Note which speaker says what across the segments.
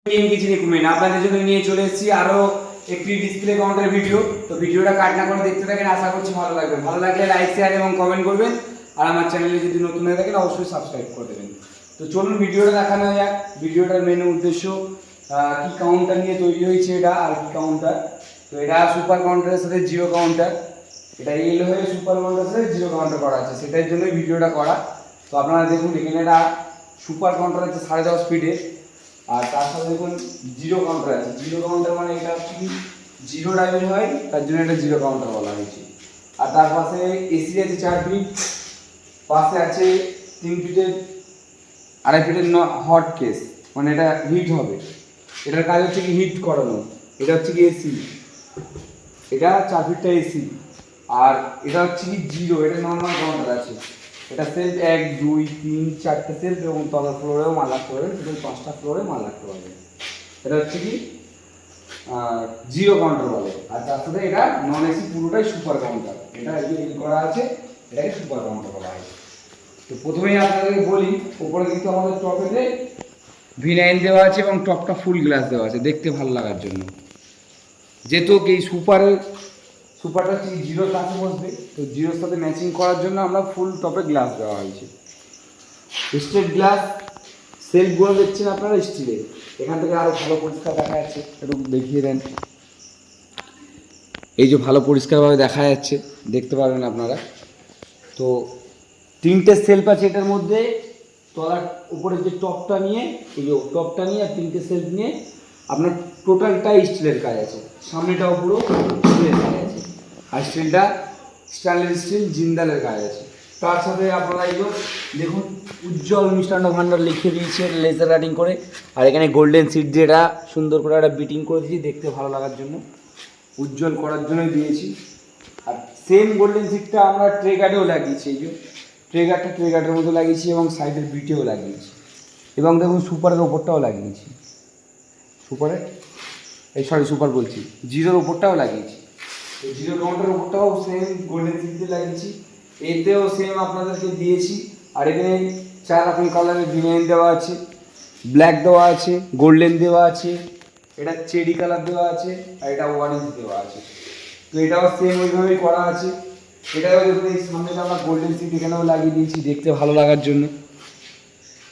Speaker 1: আপনাদের জন্য নিয়ে চলে এসেছি আরো একটি ডিসপ্লে কাউন্টার ভিডিও। তো ভিডিওটা কাট না করে দেখতে থাকেন, আশা করছি ভালো লাগবে। ভালো লাগলে লাইক শেয়ার এবং কমেন্ট করবেন, আর আমার চ্যানেলে যদি নতুন হয়ে থাকেন অবশ্যই সাবস্ক্রাইব করে দেবেন। তো চলুন ভিডিওটা দেখানো যাক। ভিডিওটার মেন উদ্দেশ্য কি কাউন্টার নিয়ে তৈরি হয়েছে এটা, আর কি কাউন্টার। তো এটা সুপার কাউন্টারের সাথে জিরো কাউন্টার, এটা এল হয়ে সুপার কাউন্টারের সাথে জিরো কাউন্টার করা আছে, সেটার জন্যই ভিডিওটা করা। তো আপনারা দেখুন এখানে এটা সুপার কাউন্টার আছে 10.5 স্পিডের, আর তার সাথে দেখুন জিরো কাউন্টার আছে। জিরো কাউন্টার মানে এটা কি জিরো ডায়াল হয়, তার জন্য এটা জিরো কাউন্টার বলা হয়েছে। আর তার পাশে এসি আছে 4 ফিট, পাশে আছে 3 ফিটের 2.5 ফিটের হট কেস, মানে এটা হিট হবে। এটার কাজ হচ্ছে কি হিট করানো। এটা হচ্ছে কি এসি, এটা 4 ফিটটা এসি। আর এটা হচ্ছে কি জিরো, এটা নর্মাল কাউন্টার আছে। এটা সেলফ 1 2 3 4টে সেলফ, এবং তলার ফ্লোরেও মাল রাখতে পারবেন, টোটাল 5টা ফ্লোরে মাল রাখতে পারবেন। এটা হচ্ছে কি জিরো কাউন্টার বলে। আর তার সাথে এটা নন এসি পুরোটাই সুপার কাউন্টার, এটা এল করা আছে, এটাকে সুপার কাউন্টার বলা হয়। তো প্রথমেই আপনাদেরকে বলি, উপরে কিন্তু আমাদের টপেতে V9 দেওয়া আছে এবং টপটা ফুল গ্লাস দেওয়া আছে দেখতে ভালো লাগার জন্য। যেহেতু এই সুপারটা হচ্ছে জিরোর কাছে বসবে, তো জিরোর সাথে ম্যাচিং করার জন্য আমরা ফুল টপে গ্লাস দেওয়া হয়েছে। স্ট্রেট গ্লাস, সেলফগুলো দেখছেন আপনারা স্টিলের। এখান থেকে আরও ভালো পরিষ্কার দেখা যাচ্ছে, একটু দেখিয়ে দেন। এই যে ভালো পরিষ্কারভাবে দেখা যাচ্ছে, দেখতে পারবেন আপনারা। তো 3টে সেলফ আছে এটার মধ্যে, তলার উপরে যে টপটা নিয়ে, এই যে টপটা নিয়ে আর 3টে সেলফ নিয়ে আপনার টোটালটাই স্টিলের কাজ আছে। সামনেটাও পুরো স্টিলের কাজ আছে, আর স্টিলটা স্টেনলেস স্টিল জিন্দালের কাজ আছে। তার সাথে আপনারা এগুলো দেখুন উজ্জ্বল মিষ্টান্ন ভাণ্ডার লিখে দিয়েছে লেজার কাটিং করে, আর এখানে গোল্ডেন সিট দিয়ে এটা সুন্দর করে একটা বিটিং করে দিয়েছি দেখতে ভালো লাগার জন্য, উজ্জ্বল করার জন্যই দিয়েছি। আর সেম গোল্ডেন সিটটা আমরা ট্রে গার্ডেও লাগিয়েছি, এই যে ট্রে গার্ডের মতো লাগিয়েছি, এবং সাইডের বিটেও লাগিয়েছি, এবং দেখুন সুপারের ওপরটাও লাগিয়েছি। সুপার বলছি, জিরোর ওপরটাও লাগিয়েছি। তো জিরো কাউন্টার ওপরটাও সেম গোল্ডেন সিট দিয়ে লাগিয়েছি, এতেও সেম আপনাদেরকে দিয়েছি। আর এখানে 4 রকম কালারের V9 দেওয়া আছে, ব্ল্যাক দেওয়া আছে, গোল্ডেন দেওয়া আছে, এটা চেরি কালার দেওয়া আছে, আর এটা অরেঞ্জ দেওয়া আছে। তো এটাও সেম ওইভাবেই করা আছে। এটাও দেখুন এই সামনে আমরা গোল্ডেন সিট এখানেও লাগিয়ে দিয়েছি দেখতে ভালো লাগার জন্য,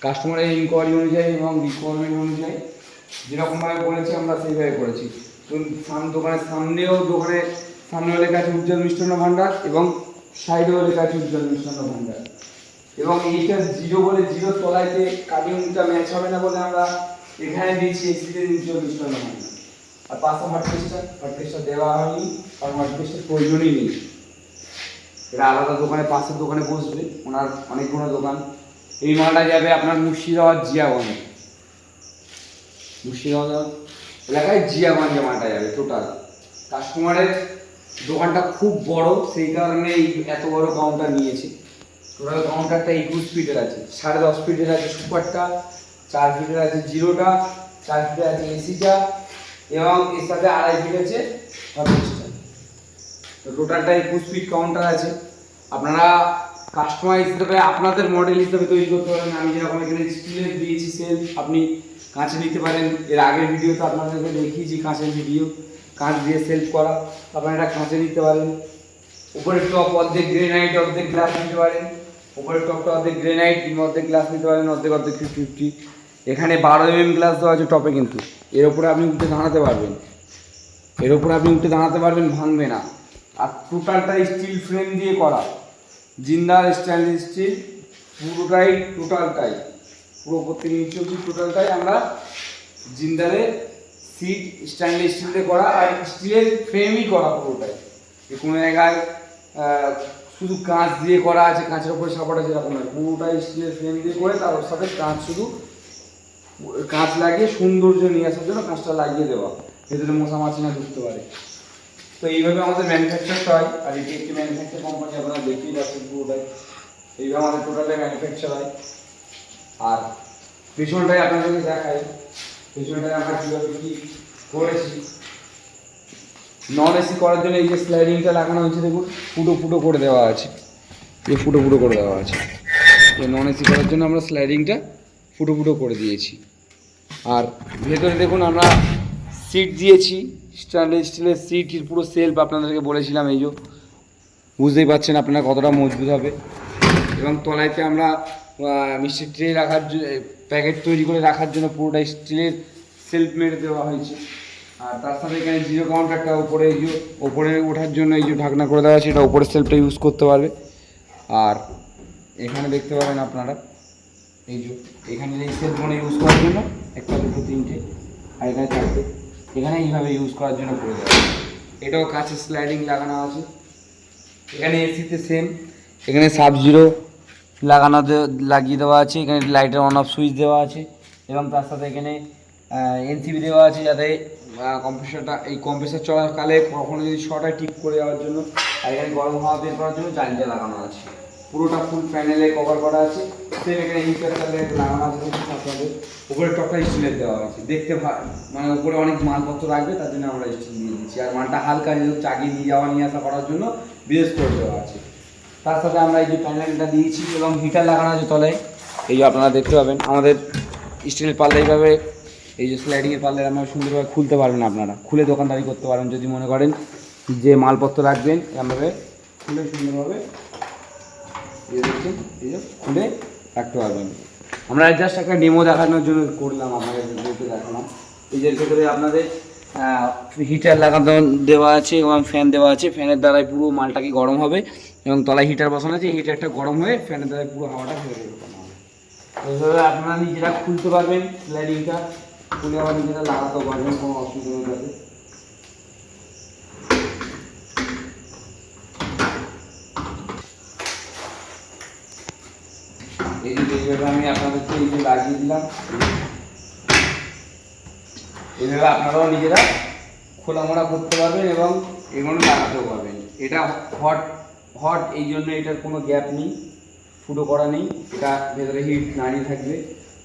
Speaker 1: কাস্টমারের ইনকোয়ারি অনুযায়ী এবং রিকোয়ারমেন্ট অনুযায়ী যেরকমভাবে বলেছি আমরা সেইভাবে করেছি। তো দোকানের সামনেও লেখা আছে উজ্জ্বল মিষ্টান্ন ভাণ্ডার, এবং সাইডেও লেখা আছে উজ্জ্বল মিষ্টান্ন ভাণ্ডার। এবং এইটা জিরো বলে জিরোর তলাইতে কাটিংটা ম্যাচ হবে না বলে আমরা এখানে দিয়েছি এসিতে উজ্জ্বল মিষ্টান্ন ভাণ্ডার। আর পাশে হটকেসটা দেওয়া হয়নি, কারণ হটকেসটার প্রয়োজনই নেই। এটা আলাদা দোকানে, পাশের দোকানে বসবে, ওনার অনেকগুলো দোকান। এই মালটা যাবে আপনার মুর্শিদাবাদ জিয়াগঞ্জ, এলাকায় জিয়াগঞ্জে মালটা যাবে টোটাল। কাস্টমারের দোকানটা খুব বড়, সেই কারণে এই এত বড় কাউন্টার নিয়েছি। টোটাল কাউন্টারটা 21 ফিটের আছে, 10.5 ফিটের আছে সুপারটা, 4 ফিটের আছে জিরোটা, 4 ফিটের আছে এসিটা, এবং এর সাথে 2.5 ফিট আছে হটকেসটা। তো টোটালটা 21 ফিট কাউন্টার আছে। আপনারা কাস্টমাইজ হিসেবে আপনাদের মডেল হিসেবে তৈরি করতে পারেন। আমি যেরকম এখানে স্টিলের দিয়েছি সেলফ, আপনি কাঁচে নিতে পারেন। এর আগের ভিডিওতে আপনাদেরকে দেখিয়েছি কাঁচের ভিডিও, কাঁচ দিয়ে সেলফ করা। আপনারা এটা কাঁচে নিতে পারেন। উপরের টপ অর্ধেক গ্রেনাইট অর্ধেক গ্লাস নিতে পারেন, উপরের টপটা অর্ধেক গ্রেনাইট অর্ধেক গ্লাস নিতে পারেন, অর্ধেক 50-50। এখানে 12 mm গ্লাস দেওয়া আছে টপে, কিন্তু এর উপরে আপনি উঠে দাঁড়াতে পারবেন, ভাঙবে না। আর টোটালটা স্টিল ফ্রেম দিয়ে করা, জিন্দাল স্টেনলেস স্টিল টোটালটাই পুরো প্রত্যেক নিচে অবধি টোটালটাই আমরা জিন্দালের সিট স্টেনলেস স্টিল দিয়ে করা, আর স্টিলের ফ্রেমই করা পুরোটাই। কোনো জায়গায় শুধু কাঁচ দিয়ে করা আছে, কাঁচের উপরে সাপোর্ট আছে এরকম নয়, পুরোটাই স্টিলের ফ্রেম দিয়ে করে তার সাথে কাঁচ লাগিয়ে সৌন্দর্য নিয়ে আসার জন্য কাঁচটা লাগিয়ে দেওয়া, ভেতরে মশা মাছি না ঢুকতে পারে। তো এইভাবে আমাদের ম্যানুফ্যাকচারটা হয়। আর এটি একটি ম্যানুফ্যাকচার কোম্পানি, আপনারা দেখতেই পাচ্ছেন পুরোটাই এইভাবে আমাদের টোটালটাই ম্যানুফ্যাকচার হয়। আর পেছনটাই আপনাদেরকে দেখাই, পেছনটায় আমরা কীভাবে কী করেছি। নন এসি করার জন্য এই যে স্লাইডিংটা লাগানো হয়েছে, দেখুন ফুটো করে দেওয়া আছে, এই ফুটো করে দেওয়া আছে। নন এসি করার জন্য আমরা স্লাইডিংটা ফুটো করে দিয়েছি। আর ভেতরে দেখুন আমরা সিট দিয়েছি, স্টেনলেস স্টিলের সিট, পুরো সেলফ আপনাদেরকে বলেছিলাম। এই যে বুঝতেই পারছেন আপনারা কতটা মজবুত হবে। এবং তলাইতে আমরা মিষ্টির ট্রে রাখার প্যাকেট তৈরি করে রাখার জন্য পুরোটা স্টিলের সেলফ মেরে দেওয়া হয়েছে। আর তার সাথে এখানে জিরো কাউন্টারটা উপরে, এই যে ওপরে ওঠার জন্য এই যে ঢাকনা করে দেওয়া আছে, এটা উপরের সেলফটা ইউজ করতে পারবে। আর এখানে দেখতে পাবেন আপনারা এই যে এখানে এই সেলফোনে ইউজ করার জন্য একটা, দুটো, তিনটে, আর এখানে চারটে, এখানে এইভাবে ইউজ করার জন্য করে দেওয়া আছে। এটাও কাছে স্লাইডিং লাগানো আছে। এখানে এসিতে সেম, এখানে সাব-জিরো লাগিয়ে দেওয়া আছে। এখানে লাইটের অন অফ সুইচ দেওয়া আছে এবং তার সাথে এখানে এনসিবি দেওয়া আছে, যাতে কম্প্রেসার চলাকালে কখনো যদি শর্ট হয় ঠিক করে দেওয়ার জন্য। আর এখানে গরম হাওয়া বের করার জন্য জালিটা লাগানো আছে। পুরোটা ফুল প্যানেলে কভার করা আছে। সেম এখানে ইনভার্টার লাগানো আছে। আপনাদের উপরে টপটা স্টিলের দেওয়া হয়েছে, দেখতে মানে উপরে অনেক মালপত্র রাখবে, তার জন্য আমরা স্টিল দিয়ে দিচ্ছি। আর মালটা হালকা যেহেতু চাগিয়ে নিয়ে যাওয়া নিয়ে আসা করার জন্য বিশেষ করে দেওয়া আছে। তার সাথে আমরা এই যে প্যানেলটা দিয়েছি এবং হিটার লাগানো আছে তলায়। এই যে আপনারা দেখতে পাবেন আমাদের স্টিলের পাল্লা এইভাবে, এই যে স্লাইডিংয়ের পাল্লা আমরা সুন্দরভাবে খুলতে পারবেন। আপনারা খুলে দোকানদারি করতে পারেন যদি মনে করেন যে মালপত্র রাখবেন, এমনভাবে খুলে সুন্দরভাবে এই যে খুলে রাখতে পারবেন। আমরা জাস্ট একটা ডেমো দেখানোর জন্য করলাম, আপনাদের দেখালাম। এই যে ভেতরে আপনাদের হিটার লাগানো দেওয়া আছে এবং ফ্যান দেওয়া আছে। ফ্যানের দ্বারাই পুরো মালটাকে গরম হবে এবং তলায় হিটার বসানো আছে। হিটারটা গরম হয়ে ফ্যানের দ্বারাই পুরো হাওয়াটা ভেতরে ঢোকানো হবে। এইভাবে আপনারা নিজেরা খুলতে পারবেন, স্লাইডিংটা খুলে আবার নিজেরা লাগাতেও পারবেন, কোনো অসুবিধা নেই তাতে। এই যে এইভাবে আমি আপনাদেরকে এই যে লাগিয়ে দিলাম, এইভাবে আপনারাও নিজেরা খোলামোড়া করতে পারবেন এবং এগুলো লাগাতেও পারবেন। এটা হট এই জন্য এটার কোনো গ্যাপ নেই, ফুটো করা নেই। এটা ভেতরে হিট দাঁড়িয়ে থাকবে,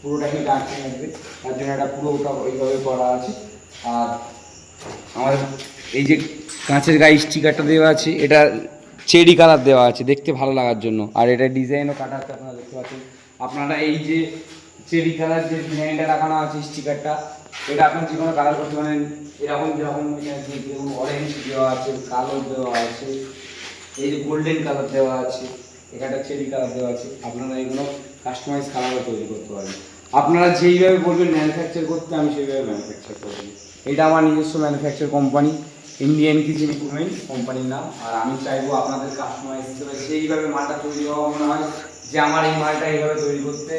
Speaker 1: পুরোটা হিট আটকে থাকবে, তার জন্য এটা পুরোটা ওইভাবে করা আছে। আর আমাদের এই যে কাঁচের গায়ে স্টিকারটা দেওয়া আছে, এটা চেরি কালার দেওয়া আছে দেখতে ভালো লাগার জন্য। আর এটা ডিজাইনও কাটা আছে, আপনারা দেখতে পাচ্ছেন। আপনারা এই যে চেরি কালার যে ডিজাইনটা লাগানো আছে স্টিকারটা, এটা আপনার যে কোনো কালার করতে পারেন। এরকম যেরকম যেরকম অরেঞ্জ দেওয়া আছে, কালো দেওয়া আছে, এই যে গোল্ডেন কালার দেওয়া আছে, এখানটা চেরি কালার দেওয়া আছে। আপনারা এগুলো কাস্টমাইজ কালারও তৈরি করতে পারেন। আপনারা যেইভাবে বলবেন ম্যানুফ্যাকচার করতে, আমি সেইভাবে ম্যানুফ্যাকচার করব। এটা আমার নিজস্ব manufacture company, Indian kitchen equipment কোম্পানির নাম। আর আমি চাইবো আপনাদের কাস্টমাইজ হিসেবে সেইভাবে মালটা তৈরি হওয়া মনে হয় যে আমার এই মালটা এইভাবে তৈরি করতে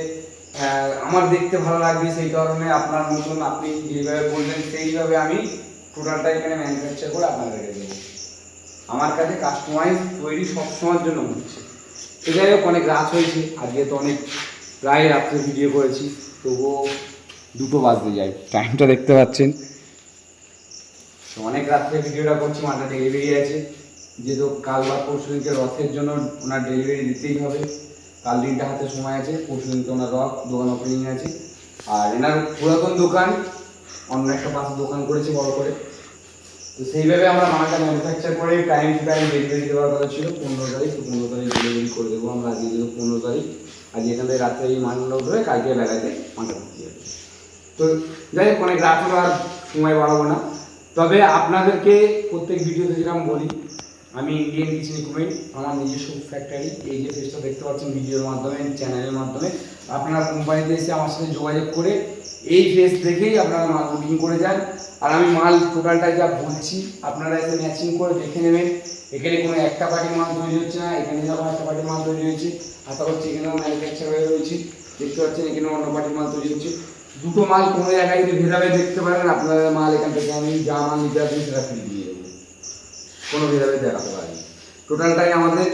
Speaker 1: আমার দেখতে ভালো লাগবে। সেই কারণে আপনার মতন আপনি যেভাবে বলবেন সেইভাবে আমি টোটালটা এখানে ম্যানুফ্যাকচার করে আপনাদেরকে দেবো। আমার কাছে কাস্টমাইজ তৈরি সবসময়ের জন্য হচ্ছে। তো যাই হোক, অনেক রাত হয়েছে আজকে, তো অনেক প্রায় রাত্রে ভিডিও করেছি, তবুও 2টো বাজতে যায়, টাইমটা দেখতে পাচ্ছেন। তো অনেক রাত্রে ভিডিওটা করছি, মালটা ডেলিভারি আছে, যেহেতু কাল বা পরশু দিনকে রথের জন্য ওনার ডেলিভারি দিতেই হবে। কাল দিনটা হাতে সময় আছে, পরশু দিনকে ওনার রথ, দোকান ওপেনিং আছে। আর এনার পুরাতন দোকান, অন্য একটা পাশে দোকান করেছে বড় করে। তো সেইভাবে আমরা মালটা ম্যানুফ্যাকচার করে টাইম টু টাইম ডেলিভারি দেওয়ার কথা ছিল 15 তারিখ। তো 15 তারিখ ডেলিভারি করে দেবো আমরা। আজকে যেহেতু 15 তারিখ, আজ এখান থেকে রাত্রে এই মালটা ধরে কালকে বেলাতে মালটা করতে হবে। তো যাই হোক, অনেক রাত হলো, আর সময় বাড়াবো না। তবে আপনাদেরকে প্রত্যেক ভিডিওতে যেরকম বলি, আমি ইন্ডিয়ান কিচেন ইকুইপমেন্ট, আমার নিজস্ব ফ্যাক্টরি। এই যে ফেসটা দেখতে পাচ্ছেন ভিডিওর মাধ্যমে, চ্যানেলের মাধ্যমে, আপনারা কোম্পানিতে এসে আমার সাথে যোগাযোগ করে এই ফেস দেখেই আপনারা মাল বুকিং করে যান। আর আমি মাল টোটালটা যা বলছি আপনারা এসে ম্যাচিং করে দেখে নেবেন। এখানে কোনো একটা পার্টির মাল তৈরি হচ্ছে না, এখানে যখন একটা পার্টির মাল তৈরি হয়েছে, আশা করছি এখানেও ম্যানুফ্যাকচার হয়ে রয়েছে। দেখতে পাচ্ছেন এখানেও অন্য পার্টির মাল তৈরি হচ্ছে। দুটো মাল কোনো জায়গায় যদি ভেদাভেদ দেখতে পারেন, আপনারা মাল এখান থেকে আমি যা মাল নিতে আসবেন সেটা ফ্রি দিয়ে দেবো, কোনো ভেদাভেদ দেখাতে পারি। টোটালটাই আমাদের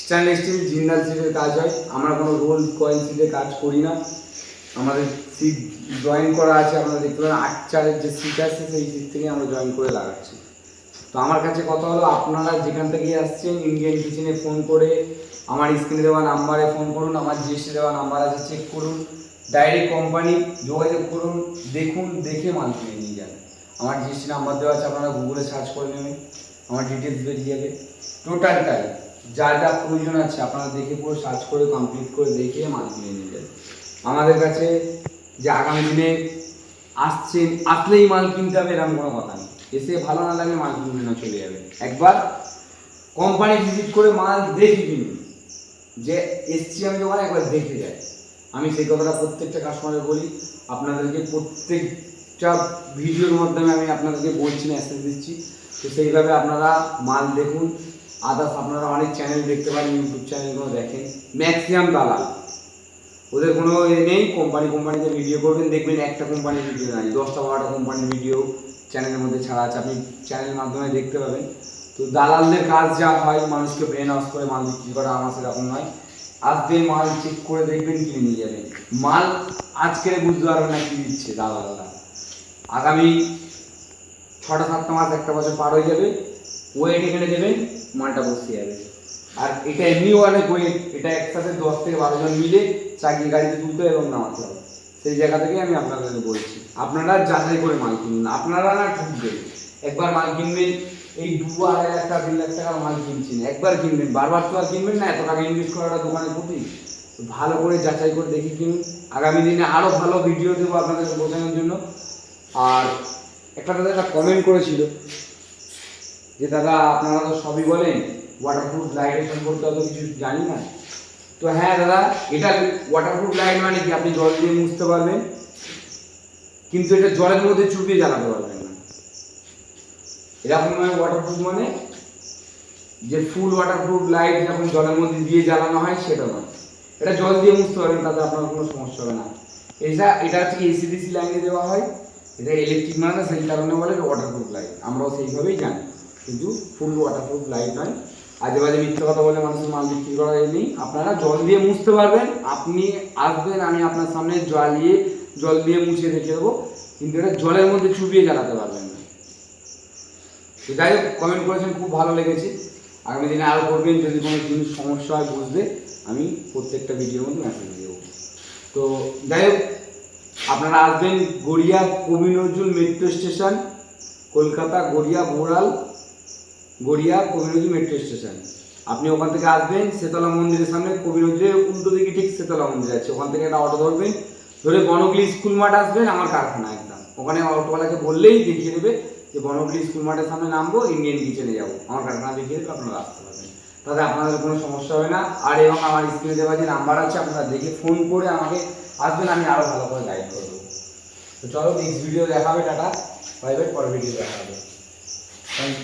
Speaker 1: স্টেনলেস স্টিল জিন্দাল সিটের কাজ হয়। আমরা কোনো রোল কয়েল সিটে কাজ করি না। আমাদের সিট জয়েন করা আছে, আপনারা দেখতে পারেন 8-4-এর যে সিট আছে সেই সিট থেকে আমরা জয়েন করে লাগাচ্ছি। তো আমার কাছে কথা হলো, আপনারা যেখান থেকে আসছেন ইন্ডিয়ান কিচেনে ফোন করে আমার স্ক্রিনে দেওয়া নাম্বারে ফোন করুন, আমার জিএসটি দেওয়া নাম্বার আছে, চেক করুন, ডাইরেক্ট কোম্পানি যোগাযোগ করুন, দেখুন, দেখে মাল কিনে নিয়ে যান। আমার জিএসটি নাম্বার দেওয়া আছে, আপনারা গুগলে সার্চ করে নেবেন, আমার ডিটেলস বেরিয়ে যাবে। টোটালটাই যা যা প্রয়োজন আছে আপনারা দেখে পুরো সার্চ করে কমপ্লিট করে দেখে মাল কিনে নিয়ে যান। আমাদের কাছে যে আগামী দিনে আসলেই মাল কিনতে হবে এরকম কোনো কথা নেই। এসে ভালো না লাগলে মাল কিনবে না, চলে যাবে। একবার কোম্পানি ভিজিট করে মাল দেখে কিনুন, যে এসছি আমি দোকানে একবার দেখে যাই। আমি সেই কথাটা প্রত্যেকটা কাস্টমারকে বলি, আপনাদেরকে প্রত্যেকটা ভিডিওর মাধ্যমে আমি আপনাদেরকে বলছি, মেসেজ দিচ্ছি। তো সেইভাবে আপনারা মাল দেখুন। আদার্স আপনারা অনেক চ্যানেল দেখতে পারেন, ইউটিউব চ্যানেলগুলো দেখেন, ম্যাক্সিমাম দালাল, ওদের কোনো নেই। কোম্পানিতে ভিডিও করবেন, দেখবেন একটা কোম্পানির ভিডিও নাই, 10টা 12টা কোম্পানির ভিডিও চ্যানেলের মধ্যে ছাড়া আছে, আপনি চ্যানেলের মাধ্যমে দেখতে পাবেন। তো দালালদের কাজ যা হয় মানুষকে ব্রেন ওয়াশ করে মাল বিক্রি করা, আমার সেরকম নয়। আসবেন, মাল চেক করে দেখবেন, কিনে নিয়ে যাবেন। মাল আজকে বুঝতে পারবেন না কি দিচ্ছে দালালরা, আগামী 6টা 7টা মাস 1টা বছর পার হয়ে যাবে, ওয়েট এখানে দেবেন, মালটা বসতে যাবে। আর এটা এমনিও অনেক ওয়েট, এটা একসাথে 10 থেকে 12 জন মিলে চাকরি গাড়িতে তুলতে এবং নামাতে হবে। সেই জায়গা থেকে আমি আপনাদেরকে বলছি, আপনারা যাচাই করে মাল কিনুন। আপনারা না ঠকবেন, একবার মাল কিনবেন, এই 2-2.5 লাখ টাকা 3 লাখ টাকার মাল কিনছেন, একবার কিনবেন, বারবার তো আর কিনবেন না। এত টাকা ইনভেস্ট করাটা দোকানে প্রতি, ভালো করে যাচাই করে দেখে কিনুন। আগামী দিনে আরও ভালো ভিডিও দেবো আপনাদেরকে বোঝানোর জন্য। আর একটা দাদা একটা কমেন্ট করেছিল যে দাদা আপনারা তো সবই বলেন, ওয়াটারপ্রুফ লাইটের সম্পর্কে অত কিছু জানি না। তো হ্যাঁ দাদা, এটা ওয়াটারপ্রুফ লাইট মানে কি, আপনি জল দিয়ে মুছতে পারবেন, কিন্তু এটা জলের মধ্যে চুপিয়ে জ্বালাতে পারবেন না। এরকম নয় ওয়াটারপ্রুফ মানে যে ফুল ওয়াটারপ্রুফ লাইট যখন জলের মধ্যে দিয়ে জ্বালানো হয় সেটা নয়। এটা জল দিয়ে মুছতে পারবেন, তাতে আপনার কোনো সমস্যা হবে না। এটা হচ্ছে এসিডিসি লাইনে দেওয়া হয়, এটা ইলেকট্রিক মানে সেই কারণে বলে ওয়াটারপ্রুফ লাইট, আমরাও সেইভাবেই জানি, কিন্তু ফুল ওয়াটারপ্রুফ লাইট নয়। আজে বাজে মিথ্যে কথা বলে মানুষের মাল বিক্রি করা নেই। আপনারা জল দিয়ে মুছতে পারবেন, আপনি আসবেন, আমি আপনার সামনে জল দিয়ে মুছে রেখে দেবো, কিন্তু এটা জলের মধ্যে চুবিয়ে জ্বালাতে পারবেন না। তো যাই হোক, কমেন্ট করেছেন, খুব ভালো লেগেছে। আগামী দিনে আরও করবেন, যদি কোনো জিনিস সমস্যা হয় বুঝতে, আমি প্রত্যেকটা ভিডিওর মধ্যে মেসেজ দেবো। তো যাই হোক, আপনারা আসবেন গড়িয়া কবি নজরুল মেট্রো স্টেশন, কলকাতা গড়িয়া কবি নজরুল মেট্রো স্টেশন। আপনি ওখান থেকে আসবেন, শেতলা মন্দিরের সামনে, কবি নজরুলের উল্টো দিকে ঠিক শেতলা মন্দির আছে, ওখান থেকে একটা অটো ধরবেন, ধরে বনগলি স্কুল মাঠ আসবেন, আমার কারখানা একদম ওখানে। অটোওয়ালাকে বললেই দেখিয়ে দেবে যে বনগলি স্কুল মাঠের সামনে নামবো, ইন্ডিয়ান কিচেনে যাবো, আমার কারখানা দেখিয়ে দেবে, আপনারা আসতে পারবেন, তাতে আপনাদের কোনো সমস্যা হবে না। আর এবং আমার স্ক্রিনে দেওয়া যে নাম্বার আছে, আপনারা দেখে ফোন করে আমাকে আসবেন, আমি আরও ভালো করে গাইড করে দেবো। তো চলো, নেক্সট ভিডিও দেখা হবে, টাটা বাই বাই, পরের ভিডিও দেখা হবে। Thank you.